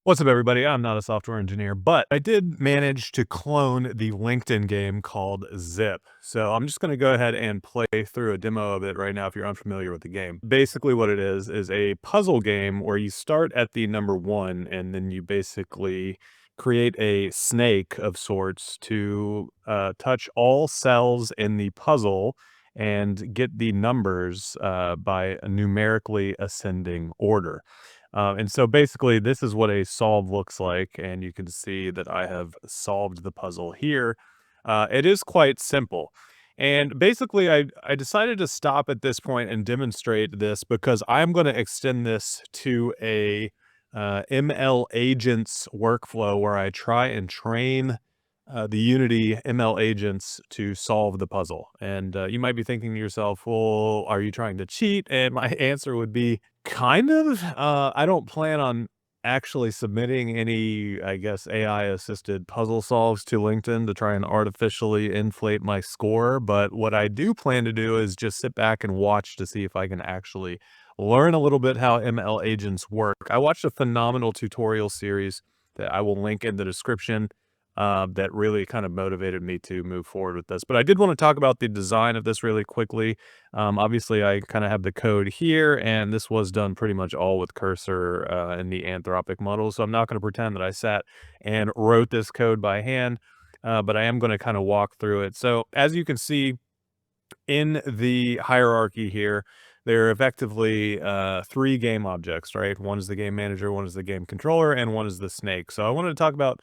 What's up, everybody? I'm not a software engineer, but I did manage to clone the LinkedIn game called Zip. So I'm just going to go ahead and play through a demo of it right now if you're unfamiliar with the game. Basically, what it is a puzzle game where you start at the number one and then you basically create a snake of sorts to touch all cells in the puzzle and get the numbers by a numerically ascending order. And so basically, this is what a solve looks like, and you can see that I have solved the puzzle here. It is quite simple. And basically, I decided to stop at this point and demonstrate this because I'm going to extend this to a ML agents workflow where I try and train the Unity ML agents to solve the puzzle. And you might be thinking to yourself, well, are you trying to cheat? And my answer would be kind of. I don't plan on actually submitting any, I guess, AI assisted puzzle solves to LinkedIn to try and artificially inflate my score. But what I do plan to do is just sit back and watch to see if I can actually learn a little bit how ML agents work. I watched a phenomenal tutorial series that I will link in the description that really kind of motivated me to move forward with this. But I did want to talk about the design of this really quickly. Obviously, I kind of have the code here, and this was done pretty much all with Cursor in the Anthropic model. So I'm not going to pretend that I sat and wrote this code by hand, but I am going to kind of walk through it. So as you can see in the hierarchy here, there are effectively three game objects, right? One is the game manager, one is the game controller, and one is the snake. So I wanted to talk about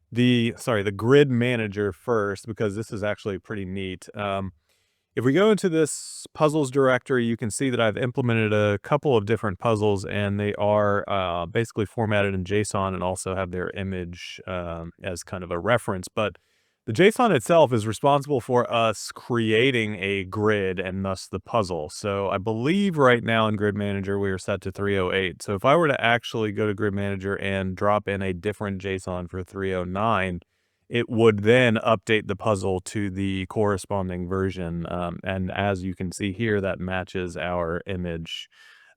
the grid manager first, because this is actually pretty neat. If we go into this puzzles directory, you can see that I've implemented a couple of different puzzles, and they are basically formatted in JSON and also have their image as kind of a reference. But the JSON itself is responsible for us creating a grid and thus the puzzle. So I believe right now in Grid Manager, we are set to 308. So if I were to actually go to Grid Manager and drop in a different JSON for 309, it would then update the puzzle to the corresponding version. And as you can see here, that matches our image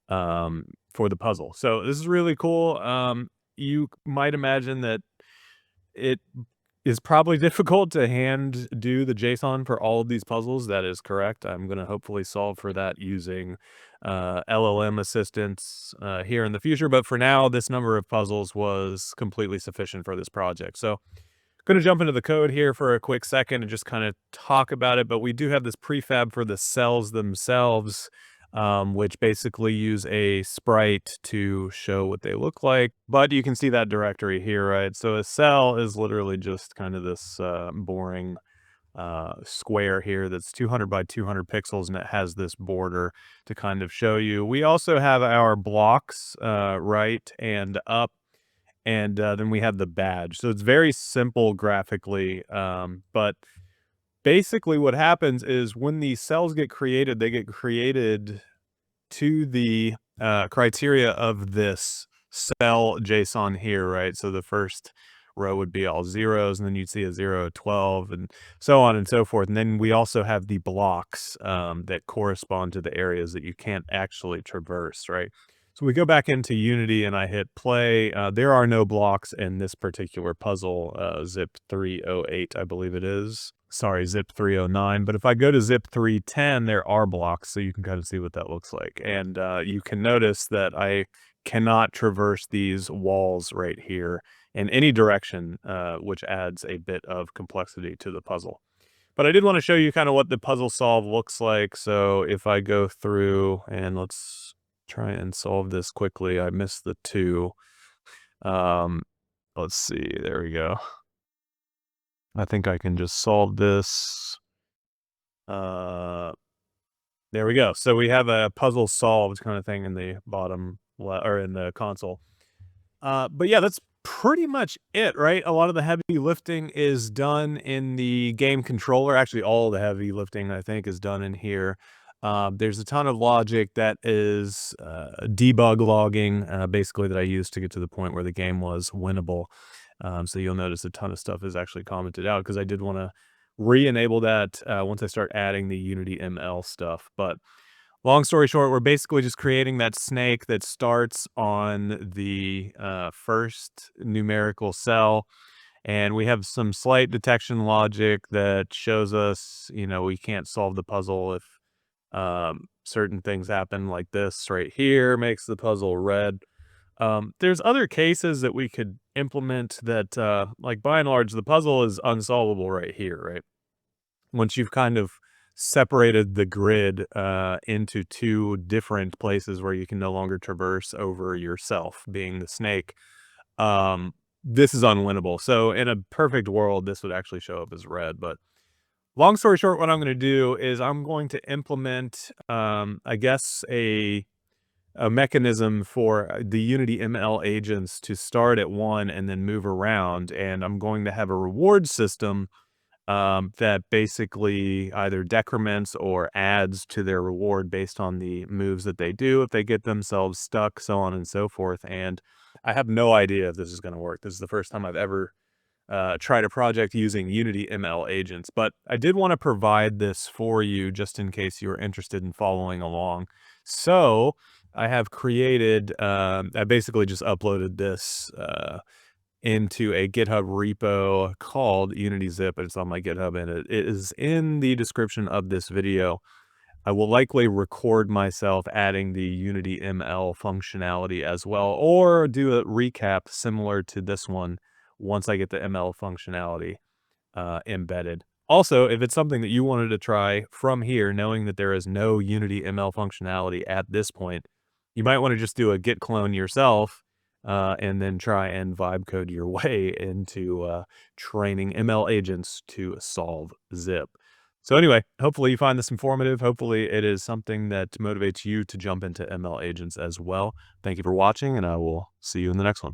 for the puzzle. So this is really cool. You might imagine that it is probably difficult to hand do the JSON for all of these puzzles. That is correct. I'm going to hopefully solve for that using LLM assistance here in the future. But for now, this number of puzzles was completely sufficient for this project. So going to jump into the code here for a quick second and just kind of talk about it, but we do have this prefab for the cells themselves, which basically use a sprite to show what they look like. But you can see that directory here, right? So a cell is literally just kind of this boring square here that's 200 by 200 pixels, and it has this border to kind of show you. We also have our blocks right and up, and then we have the badge. So it's very simple graphically, but basically what happens is when these cells get created, they get created to the criteria of this cell JSON here, right? So the first row would be all zeros, and then you'd see a 0, 12, and so on and so forth. And then we also have the blocks that correspond to the areas that you can't actually traverse, right? So we go back into Unity and I hit play. There are no blocks in this particular puzzle, zip 308, I believe it is. Sorry, zip 309. But if I go to zip 310, there are blocks, so you can kind of see what that looks like. And you can notice that I cannot traverse these walls right here in any direction, which adds a bit of complexity to the puzzle. But I did want to show you kind of what the puzzle solve looks like. So if I go through and let's try and solve this quickly. I missed the 2. Um, let's see. There we go. I think I can just solve this. Uh, there we go. So we have a puzzle solved kind of thing in the bottom or in the console. But yeah, that's pretty much it, right? A lot of the heavy lifting is done in the game controller. Actually, all the heavy lifting, I think, is done in here. There's a ton of logic that is debug logging, basically, that I used to get to the point where the game was winnable. So you'll notice a ton of stuff is actually commented out because I did want to re-enable that once I start adding the Unity ML stuff. But Long story short, we're basically just creating that snake that starts on the first numerical cell, and we have some slight detection logic that shows us, we can't solve the puzzle if certain things happen, like this right here makes the puzzle red. There's other cases that we could implement that, like by and large, the puzzle is unsolvable right here, right? Once you've kind of separated the grid into two different places where you can no longer traverse over yourself, being the snake, um, this is unwinnable. So in a perfect world, this would actually show up as red. But long story short, what I'm going to do is I'm going to implement, I guess, a mechanism for the Unity ML agents to start at one and then move around. And I'm going to have a reward system that basically either decrements or adds to their reward based on the moves that they do, if they get themselves stuck, so on and so forth. And I have no idea if this is going to work. This is the first time I've ever tried a project using Unity ML agents, but I did want to provide this for you just in case you were interested in following along. So I have created, I basically just uploaded this into a GitHub repo called Unity Zip. It's on my GitHub and it is in the description of this video. I will likely record myself adding the Unity ML functionality as well, or do a recap similar to this one once I get the ML functionality embedded. Also, if it's something that you wanted to try from here, knowing that there is no Unity ML functionality at this point, you might want to just do a git clone yourself and then try and vibe code your way into training ML agents to solve zip. So anyway, hopefully you find this informative. Hopefully it is something that motivates you to jump into ML agents as well. Thank you for watching, and I will see you in the next one.